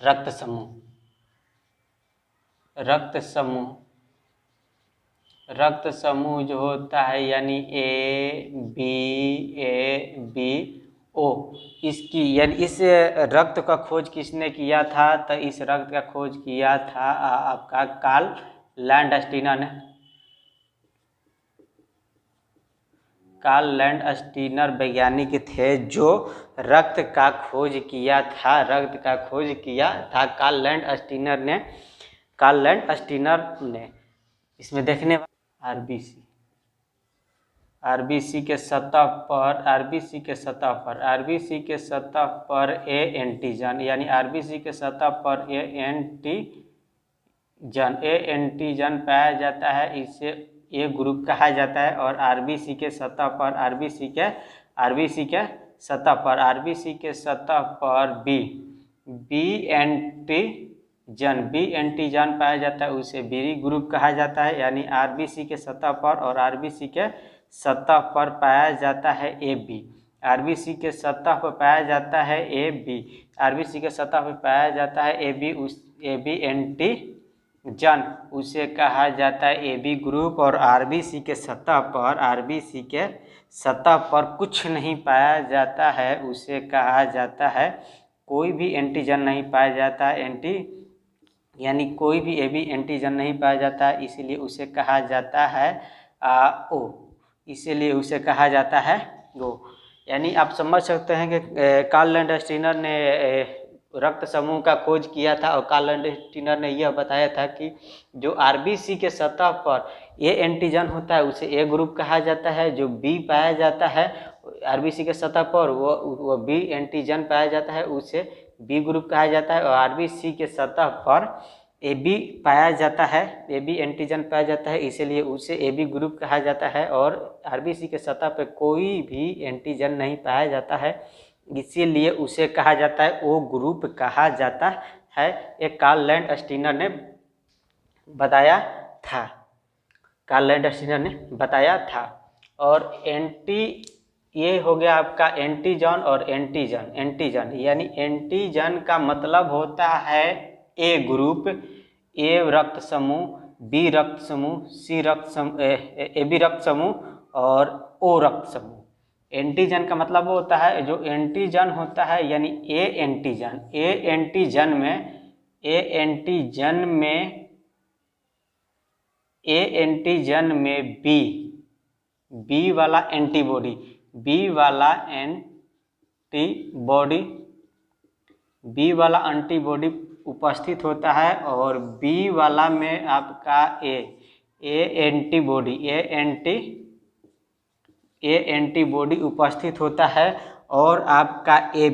रक्त समूह रक्त समूह जो होता है यानी ए ओ, इसकी यानी इस रक्त का खोज किसने किया था? तो इस रक्त का खोज किया था आपका कार्ल लैंडस्टीनर ने। कार्ल लैंडस्टीनर वैज्ञानिक थे जो रक्त का खोज किया था। कार्ल लैंडस्टीनर ने इसमें देखने आरबीसी के सतह पर ए एंटीजन यानी आरबीसी के सतह पर ए एंटीजन पाया जाता है, इसे ए ग्रुप कहा जाता है। और आरबीसी के सतह पर बी एंटीजन पाया जाता है, उसे बी ग्रुप कहा जाता है। यानी आरबीसी के सतह पर और आरबीसी के सतह पर पाया जाता है ए बी। आरबीसी के सतह पर पाया जाता है ए बी एंटीजन, उसे कहा जाता है ए बी ग्रुप। और आरबीसी के सतह पर कुछ नहीं पाया जाता है, उसे कहा जाता है, कोई भी एंटीजन नहीं पाया जाता है, यानी कोई भी ए बी एंटीजन नहीं पाया जाता है, इसीलिए उसे कहा जाता है ओ। यानी आप समझ सकते हैं कि कार्ल लैंडस्टीनर ने रक्त समूह का खोज किया था और कार्ल लैंडस्टीनर ने यह बताया था कि जो आरबीसी के सतह पर ए एंटीजन होता है उसे ए ग्रुप कहा जाता है, जो बी पाया जाता है आरबीसी के सतह पर वो बी एंटीजन पाया जाता है, उसे बी ग्रुप कहा जाता है। और आरबीसी के सतह पर ए बी एंटीजन पाया जाता है, इसीलिए उसे ए बी ग्रुप कहा जाता है। और आरबीसी के सतह पर कोई भी एंटीजन नहीं पाया जाता है, इसीलिए उसे कहा जाता है ओ ग्रुप कहा जाता है। एक कार्ल लैंडस्टीनर ने बताया था। और ये हो गया आपका एंटीजन और एंटीजन यानी एंटीजन का मतलब होता है ए ग्रुप, ए रक्त समूह, बी रक्त समूह, ए बी रक्त समूह और ओ रक्त समूह। एंटीजन का मतलब वो होता है जो एंटीजन होता है यानी ए एंटीजन में बी वाला एंटीबॉडी उपस्थित होता है। और बी वाला में आपका एंटीबॉडी उपस्थित होता है। और आपका ए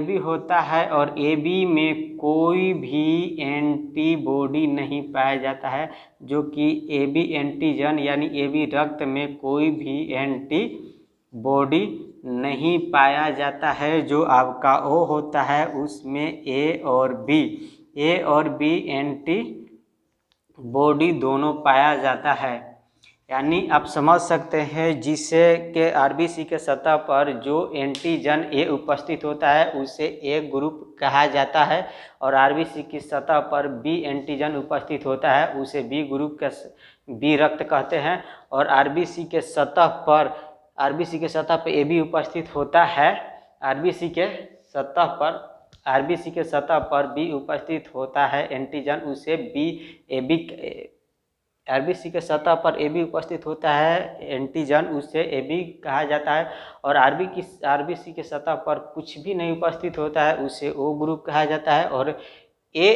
बी होता है और ए बी में कोई भी एंटीबॉडी नहीं पाया जाता है, जो कि ए बी एंटीजन यानी ए बी रक्त में कोई भी एंटीबॉडी नहीं पाया जाता है। जो आपका ओ होता है उसमें ए और बी एंटीबॉडी दोनों पाया जाता है। यानी आप समझ सकते हैं जिससे कि आरबीसी के सतह पर जो एंटीजन ए उपस्थित होता है उसे ए ग्रुप कहा जाता है। और आरबीसी की सतह पर बी एंटीजन उपस्थित होता है उसे बी ग्रुप का बी रक्त कहते हैं। और आरबीसी के सतह पर ए बी उपस्थित होता है, आरबीसी के सतह पर बी उपस्थित होता है एंटीजन, उसे आरबीसी के सतह पर ए बी उपस्थित होता है एंटीजन, उसे ए बी कहा जाता है। और आरबीसी के सतह पर कुछ भी नहीं उपस्थित होता है उसे ओ ग्रुप कहा जाता है। और ए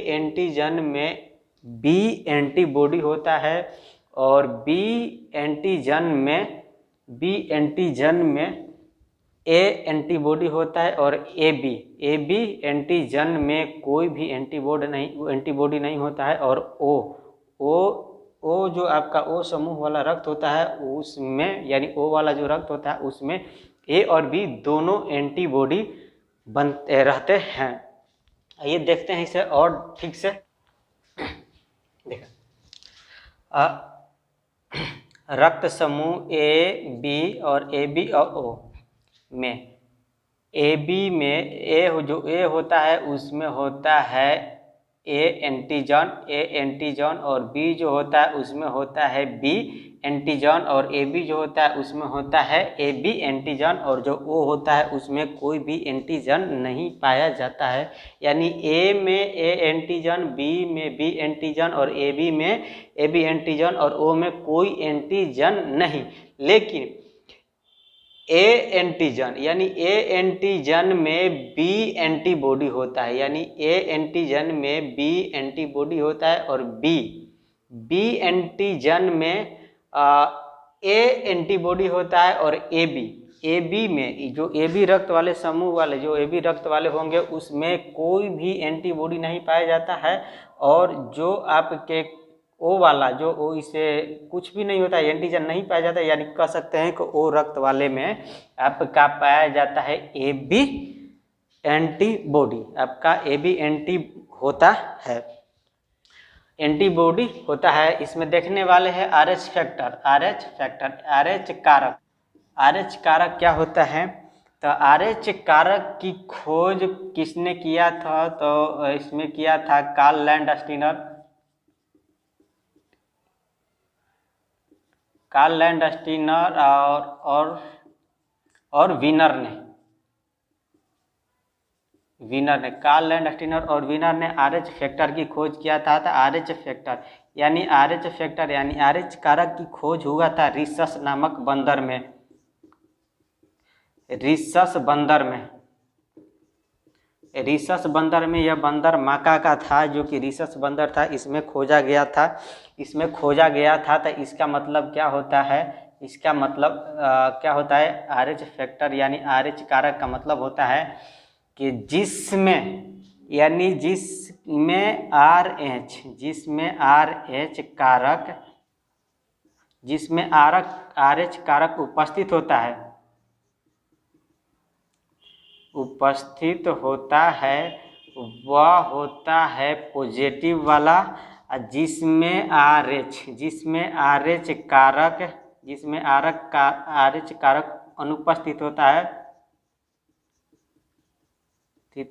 एंटीजन में बी एंटीबॉडी होता है और बी एंटीजन में ए एंटीबॉडी होता है। और ए बी एंटीजन में कोई भी एंटीबॉडी नहीं होता है। और ओ जो आपका ओ समूह वाला रक्त होता है उसमें यानी ओ वाला जो रक्त होता है उसमें ए और बी दोनों एंटीबॉडी बनते रहते हैं। आइए देखते हैं इसे और ठीक से। देखा रक्त समूह ए बी और ओ में ए बी में जो ए होता है उसमें होता है ए एंटीजन और बी जो होता है उसमें होता है बी एंटीजन और ए बी जो होता है उसमें होता है ए बी एंटीजन और जो ओ होता है उसमें कोई भी एंटीजन नहीं पाया जाता है। यानी ए में ए एंटीजन, बी में बी एंटीजन और ए बी में ए बी एंटीजन और ओ में कोई एंटीजन नहीं। लेकिन ए एंटीजन यानी ए एंटीजन में बी एंटीबॉडी होता है, यानी ए एंटीजन में बी एंटीबॉडी होता है और बी एंटीजन में ए एंटीबॉडी होता है और ए बी में जो ए बी रक्त वाले समूह वाले जो ए बी रक्त वाले होंगे उसमें कोई भी एंटीबॉडी नहीं पाया जाता है। और जो आपके ओ वाला जो ओ इसे कुछ भी नहीं होता है, एंटीजन नहीं पाया जाता है, यानी कह सकते हैं कि ओ रक्त वाले में आपका पाया जाता है ए बी एंटीबॉडी, आपका ए बी एंटी होता है, एंटीबॉडी होता है। इसमें देखने वाले हैं R H factor, R H कारक। आर एच कारक क्या होता है? तो आर एच कारक की खोज किसने किया था? तो इसमें किया था कार्ल लैंडस्टीनर, और वीनर ने कार्ल लैंडस्टीनर और वीनर ने आर एच फैक्टर की खोज किया था। आर एच फैक्टर यानी आर एच कारक की खोज हुआ था रिसस नामक बंदर में, रिसस बंदर में यह बंदर माका का था, जो कि रिसस बंदर था, इसमें खोजा गया था। तो इसका मतलब क्या होता है? इसका मतलब क्या होता है? आर एच फैक्टर यानी आर एच कारक का मतलब होता है कि जिसमें आर एच कारक उपस्थित होता है वह होता है पॉजिटिव वाला। जिसमें आर एच कारक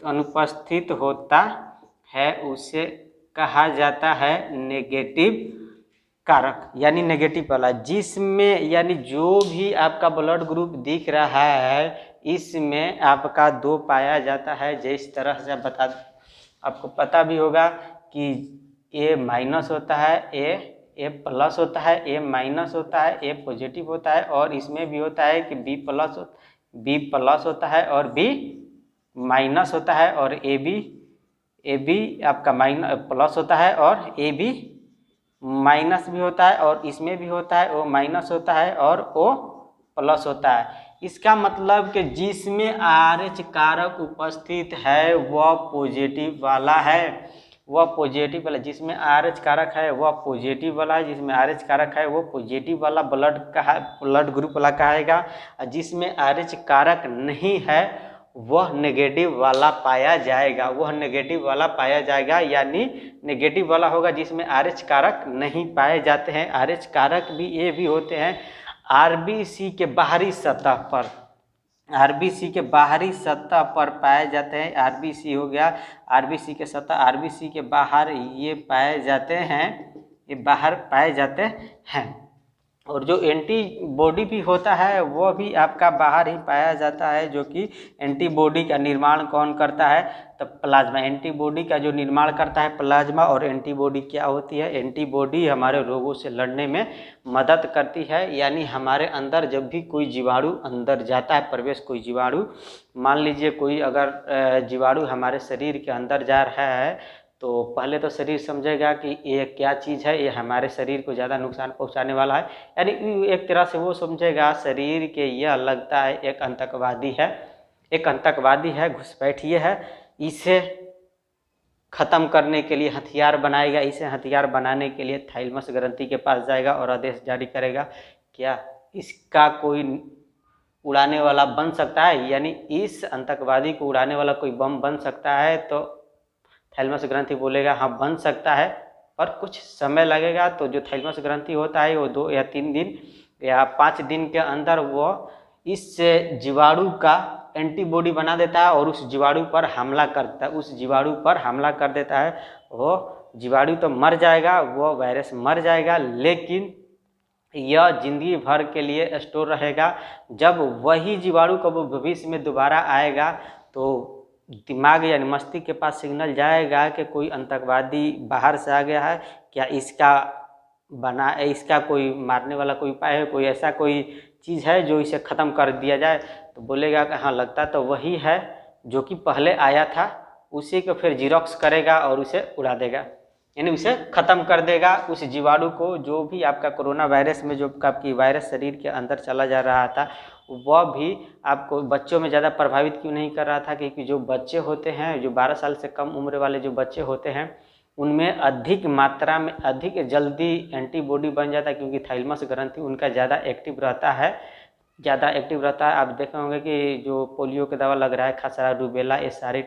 अनुपस्थित होता है उसे कहा जाता है नेगेटिव कारक, यानी नेगेटिव वाला। जिसमें यानी जो भी आपका ब्लड ग्रुप दिख रहा है इसमें आपका 2 पाया जाता है। जिस तरह से आपको पता भी होगा कि ए माइनस होता है, ए प्लस होता है, ए माइनस होता है, ए पॉजिटिव होता है, और इसमें भी होता है कि बी प्लस होता है और बी माइनस होता है, और ए बी आपका प्लस होता है और ए बी माइनस भी होता है, और इसमें भी होता है ओ माइनस होता है और ओ प्लस होता है। इसका मतलब कि जिसमें आर एच कारक उपस्थित है वह पॉजिटिव वाला है, जिसमें आर एच कारक है वह पॉजिटिव वाला है, जिसमें आर एच कारक है वो पॉजिटिव वाला ब्लड ग्रुप वाला कहेगा। जिसमें आर एच कारक नहीं है वह नेगेटिव वाला पाया जाएगा, यानी नेगेटिव वाला होगा जिसमें आर एच कारक नहीं पाए जाते हैं। आर एच कारक भी ये भी होते हैं आरबीसी के बाहरी सतह पर पाए जाते हैं। आरबीसी हो गया, आरबीसी के सतह, आरबीसी के बाहर ये पाए जाते हैं। और जो एंटीबॉडी भी होता है वो भी आपका बाहर ही पाया जाता है, जो कि एंटीबॉडी का निर्माण कौन करता है? तो प्लाज्मा। एंटीबॉडी का जो निर्माण करता है प्लाज्मा। और एंटीबॉडी क्या होती है? एंटीबॉडी हमारे रोगों से लड़ने में मदद करती है। यानी हमारे अंदर जब भी कोई जीवाणु अंदर जाता है, कोई जीवाणु, मान लीजिए कोई अगर जीवाणु हमारे शरीर के अंदर जा रहा है तो पहले तो शरीर समझेगा कि ये क्या चीज़ है, ये हमारे शरीर को ज़्यादा नुकसान पहुंचाने वाला है। यानी एक तरह से वो समझेगा शरीर के यह लगता है एक आतंकवादी है, घुसपैठिए है, इसे ख़त्म करने के लिए हथियार बनाएगा। इसे हथियार बनाने के लिए थाइलमस ग्रंथि के पास जाएगा और आदेश जारी करेगा, क्या इसका कोई उड़ाने वाला बन सकता है? यानी इस आतंकवादी को उड़ाने वाला कोई बम बन सकता है? तो थाइलमस ग्रंथि बोलेगा हाँ बन सकता है, पर कुछ समय लगेगा। तो जो थाइलमस ग्रंथि होता है वो 2 या 3 दिन या 5 दिन के अंदर वो इस जीवाणु का एंटीबॉडी बना देता है और उस जीवाणु पर हमला करता है, उस जीवाणु पर हमला कर देता है। वो जीवाणु तो मर जाएगा, वो वायरस मर जाएगा, लेकिन यह जिंदगी भर के लिए स्टोर रहेगा। जब वही जीवाणु को वो भविष्य में दोबारा आएगा तो दिमाग यानी मस्तिष्क के पास सिग्नल जाएगा कि कोई आतंकवादी बाहर से आ गया है, क्या इसका कोई मारने वाला कोई उपाय है, कोई ऐसा कोई चीज़ है जो इसे ख़त्म कर दिया जाए। तो बोलेगा कि हाँ लगता तो वही है जो कि पहले आया था, उसी को फिर जीरोक्स करेगा और उसे उड़ा देगा, यानी उसे ख़त्म कर देगा उस जीवाणु को। जो भी आपका कोरोना वायरस में जो आपकी वायरस शरीर के अंदर चला जा रहा था, वह भी आपको बच्चों में ज़्यादा प्रभावित क्यों नहीं कर रहा था, क्योंकि जो बच्चे होते हैं, जो 12 साल से कम उम्र वाले जो बच्चे होते हैं, उनमें अधिक मात्रा में अधिक जल्दी एंटीबॉडी बन जाता है, क्योंकि थाइलमस ग्रंथि उनका ज़्यादा एक्टिव रहता है। आप देखे होंगे कि जो पोलियो का दवा लग रहा है, खसरा, रूबेला, ये सारे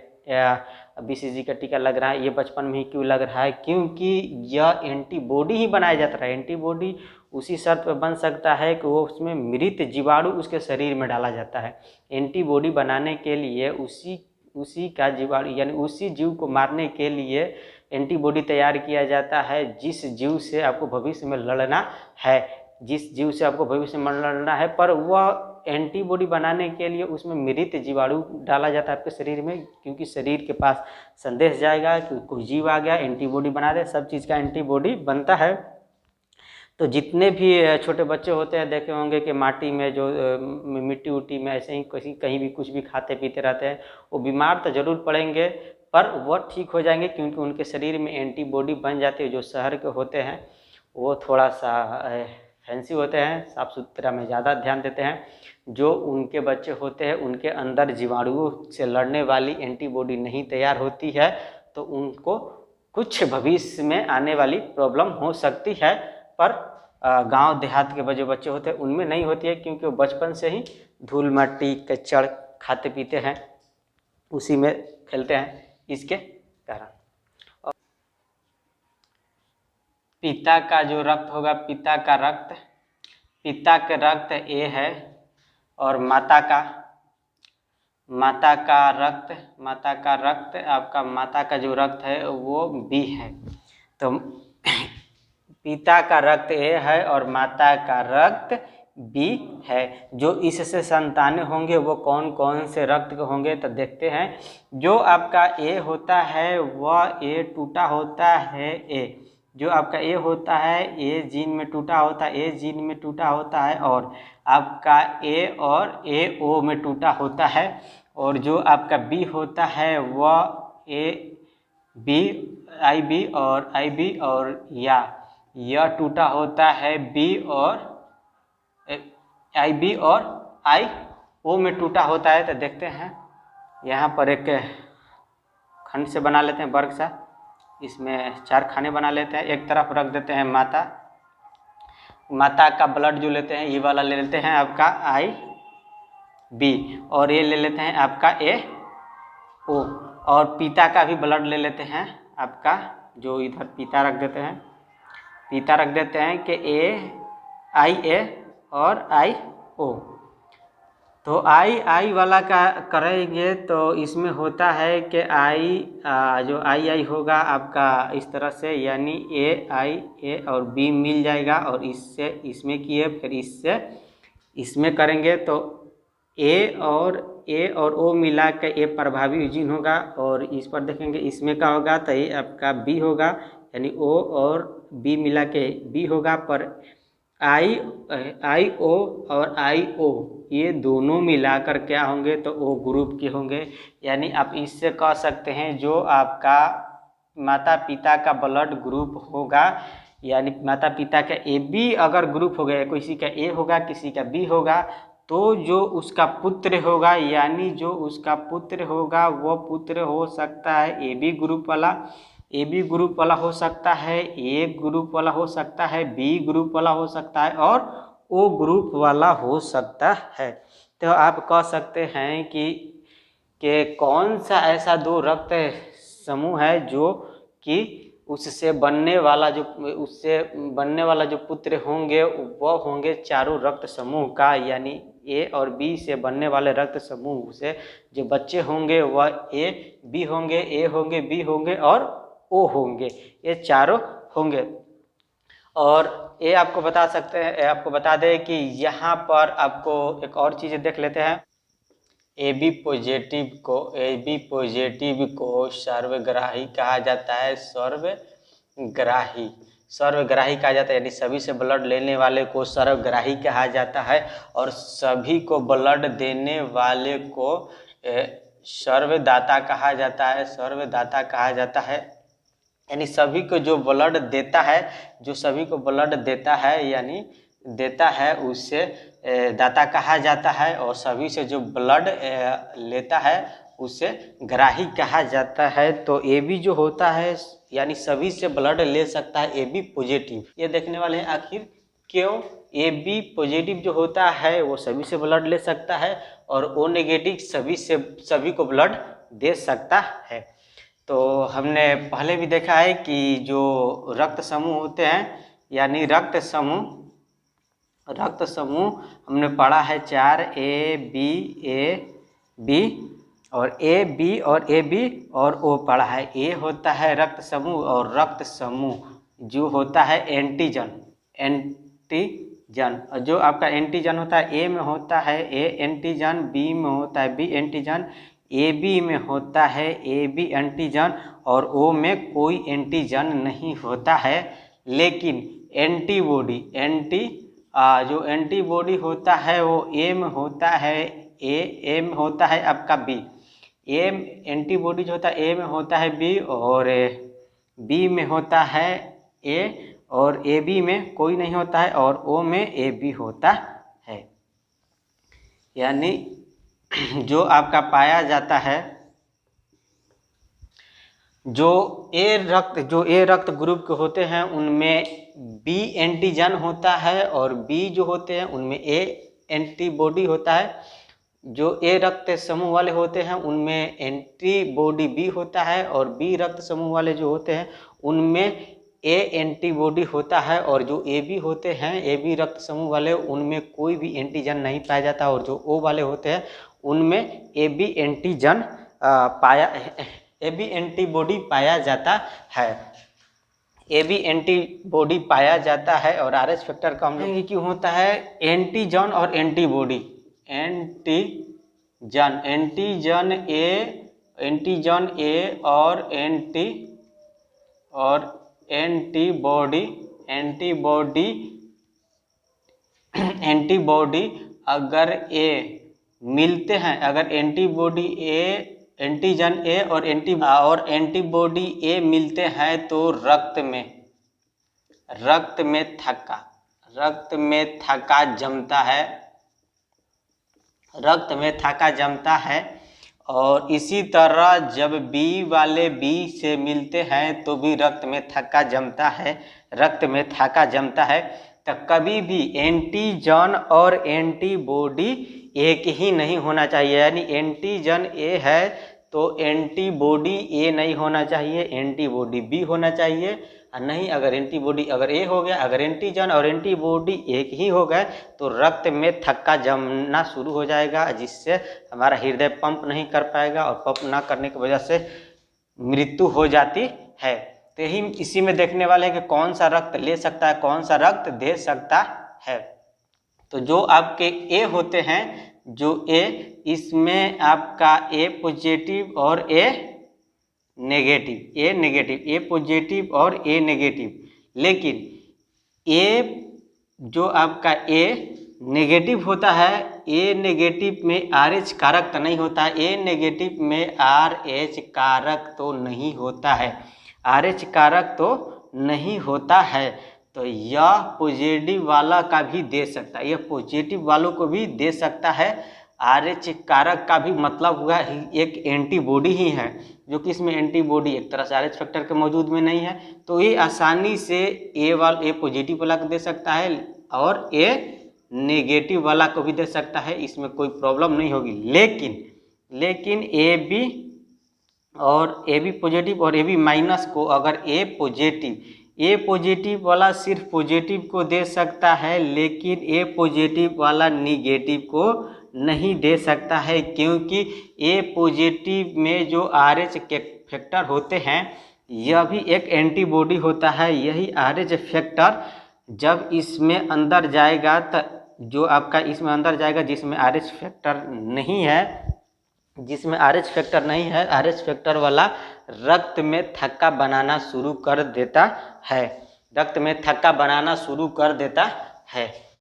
BCG का टीका लग रहा है, ये बचपन में ही क्यों लग रहा है, क्योंकि यह एंटीबॉडी ही बनाया जाता है। एंटीबॉडी उसी शर्त पर बन सकता है कि वो उसमें मृत जीवाणु उसके शरीर में डाला जाता है। एंटीबॉडी बनाने के लिए उसी का जीवाणु यानी उसी जीव को मारने के लिए एंटीबॉडी तैयार किया जाता है, जिस जीव से आपको भविष्य में लड़ना है। पर वह एंटीबॉडी बनाने के लिए उसमें मृत जीवाणु डाला जाता है आपके शरीर में, क्योंकि शरीर के पास संदेश जाएगा कि कोई जीव आ गया, एंटीबॉडी बना दे। सब चीज़ का एंटीबॉडी बनता है। तो जितने भी छोटे बच्चे होते हैं, देखे होंगे कि माटी में जो मिट्टी उट्टी में ऐसे ही कहीं भी कुछ भी खाते पीते रहते हैं, वो बीमार तो ज़रूर पड़ेंगे पर वह ठीक हो जाएंगे, क्योंकि उनके शरीर में एंटीबॉडी बन जाती है। जो शहर के होते हैं वो थोड़ा सा फैंसी होते हैं, साफ़ सुथरा में ज़्यादा ध्यान देते हैं। जो उनके बच्चे होते हैं, उनके अंदर जीवाणुओं से लड़ने वाली एंटीबॉडी नहीं तैयार होती है, तो उनको कुछ भविष्य में आने वाली प्रॉब्लम हो सकती है। पर गांव देहात के जो बच्चे होते हैं उनमें नहीं होती है, क्योंकि वो बचपन से ही धूल मट्टी कचड़ खाते पीते हैं, उसी में खेलते हैं, इसके कारण। पिता का जो रक्त होगा, पिता का रक्त A है, और माता का रक्त जो रक्त है वो B है। तो पिता का रक्त A है और माता का रक्त B है। जो इससे संतानें होंगे वो कौन कौन से रक्त के होंगे, तो देखते हैं। जो आपका A होता है वह A टूटा होता है A, जो आपका A होता है A जीन में टूटा होता है, और आपका A और AO में टूटा होता है। और जो आपका B होता है वह IB और यह टूटा होता है IB और IO में टूटा होता है। तो देखते हैं, यहाँ पर एक खंड से बना लेते हैं, वर्ग सा, इसमें 4 खाने बना लेते हैं। एक तरफ रख देते हैं माता का ब्लड जो लेते हैं, ये वाला ले लेते हैं आपका IB, और ये ले लेते हैं आपका AO, और पिता का भी ब्लड ले लेते हैं आपका, जो इधर पिता रख देते हैं कि IA और IO। तो I वाला का करेंगे तो इसमें होता है कि जो I होगा आपका इस तरह से, यानी A और B मिल जाएगा, और इससे इसमें किए, फिर इससे इसमें करेंगे तो A और O मिला के A प्रभावी जीन होगा, और इस पर देखेंगे इसमें क्या होगा, तो ये आपका B होगा, यानी O और B मिला के B होगा। पर IO और IO ये दोनों मिलाकर क्या होंगे, तो O ग्रुप के होंगे। यानी आप इससे कह सकते हैं जो आपका माता पिता का ब्लड ग्रुप होगा, यानी माता पिता का AB अगर ग्रुप हो गया, किसी का A होगा किसी का B होगा, तो जो उसका पुत्र होगा, यानी जो उसका पुत्र होगा वो पुत्र हो सकता है AB ग्रुप वाला हो सकता है, A ग्रुप वाला हो सकता है, B ग्रुप वाला हो सकता है, और O ग्रुप वाला हो सकता है। तो आप कह सकते हैं कि कौन सा ऐसा 2 रक्त समूह है जो कि उससे बनने वाला जो पुत्र होंगे वह होंगे चारों रक्त समूह का, यानी ए और बी से बनने वाले रक्त समूह से जो बच्चे होंगे वह ए बी होंगे बी होंगे और ओ होंगे, ये चारों होंगे। और ये आपको बता सकते हैं, आपको बता दें कि यहाँ पर आपको एक और चीज़ देख लेते हैं। ए बी पॉजिटिव को सर्वग्राही कहा जाता है, सर्वग्राही कहा जाता है, यानी सभी से ब्लड लेने वाले को सर्वग्राही कहा जाता है और सभी को ब्लड देने वाले को सर्वदाता कहा जाता है, यानी सभी को जो ब्लड देता है, जो सभी को ब्लड देता है यानी देता है उसे दाता कहा जाता है, और सभी से जो ब्लड लेता है उसे ग्राही कहा जाता है। तो ए बी जो होता है यानी सभी से ब्लड ले सकता है ए बी पॉजिटिव। ये देखने वाले हैं आखिर क्यों ए बी पॉजिटिव जो होता है वो सभी से ब्लड ले सकता है और ओ नेगेटिव सभी को ब्लड दे सकता है। तो हमने पहले भी देखा है कि जो रक्त समूह होते हैं यानी रक्त समूह हमने पढ़ा है 4 ए बी और ए बी और ओ पढ़ा है। ए होता है रक्त समूह और रक्त समूह जो होता है एंटीजन, और जो आपका एंटीजन होता है ए में होता है ए एंटीजन, बी में होता है बी एंटीजन, ए बी में होता है ए बी एंटीजन और ओ में कोई एंटीजन नहीं होता है। लेकिन जो एंटीबॉडी होता है वो ए में होता है ए में होता है आपका बी, एंटीबॉडी जो होता है ए में होता है बी और बी में होता है ए और ए बी में कोई नहीं होता है और ओ में ए बी होता है। यानी जो आपका पाया जाता है जो ए रक्त ग्रुप के होते हैं उनमें बी एंटीजन होता है और बी जो होते हैं उनमें ए एंटीबॉडी होता है। जो ए रक्त समूह वाले होते हैं उनमें एंटीबॉडी बी होता है और बी रक्त समूह वाले जो होते हैं उनमें ए एंटीबॉडी होता है। और जो ए बी होते हैं ए बी रक्त समूह वाले उनमें कोई भी एंटीजन नहीं पाया जाता और जो ओ वाले होते हैं उनमें ए बी एंटीबॉडी पाया जाता है, ए बी एंटीबॉडी पाया जाता है। और आर एच फैक्टर का हम लोग क्यों होता है एंटीजन और एंटीबॉडी, एंटीजन ए और एंटीबॉडी अगर ए मिलते हैं, अगर एंटीजन ए और एंटीबॉडी ए मिलते हैं तो रक्त में थक्का जमता है। और इसी तरह जब बी वाले बी से मिलते हैं तो भी रक्त में थक्का जमता है। तो कभी भी एंटीजन और एंटीबॉडी एक ही नहीं होना चाहिए, यानी एंटीजन ए है तो एंटीबॉडी ए नहीं होना चाहिए, एंटीबॉडी बी होना चाहिए। और नहीं अगर एंटीबॉडी अगर ए हो गया, अगर एंटीजन और एंटीबॉडी एक ही हो गए तो रक्त में थक्का जमना शुरू हो जाएगा जिससे हमारा हृदय पंप नहीं कर पाएगा और पंप ना करने की वजह से मृत्यु हो जाती है। तो यही इसी में देखने वाले हैं कि कौन सा रक्त ले सकता है, कौन सा रक्त दे सकता है। तो जो आपके ए होते हैं, जो ए इसमें आपका ए पॉजिटिव और ए पॉजिटिव और ए नेगेटिव। लेकिन ए जो आपका ए नेगेटिव होता है, ए नेगेटिव में RH कारक तो नहीं होता है, ए नेगेटिव में RH कारक तो नहीं होता है, RH कारक तो नहीं होता है। तो यह पॉजिटिव वाला का भी दे सकता है, यह पॉजिटिव वालों को भी दे सकता है। RH कारक का भी मतलब हुआ एक एंटीबॉडी ही है, जो कि इसमें एंटीबॉडी एक तरह से RH फैक्टर के मौजूद में नहीं है। तो ये आसानी से ए पॉजिटिव वाला को दे सकता है और ए नेगेटिव वाला को भी दे सकता है, इसमें कोई प्रॉब्लम नहीं होगी। लेकिन ए बी पॉजिटिव और ए बी माइनस को अगर ए ए पॉजिटिव वाला सिर्फ पॉजिटिव को दे सकता है, लेकिन ए पॉजिटिव वाला निगेटिव को नहीं दे सकता है, क्योंकि ए पॉजिटिव में जो RH फैक्टर होते हैं यह भी एक एंटीबॉडी होता है। यही RH फैक्टर जब इसमें अंदर जाएगा तो जो आपका इसमें अंदर जाएगा जिसमें RH फैक्टर नहीं है, RH फैक्टर वाला रक्त में थक्का बनाना शुरू कर देता है,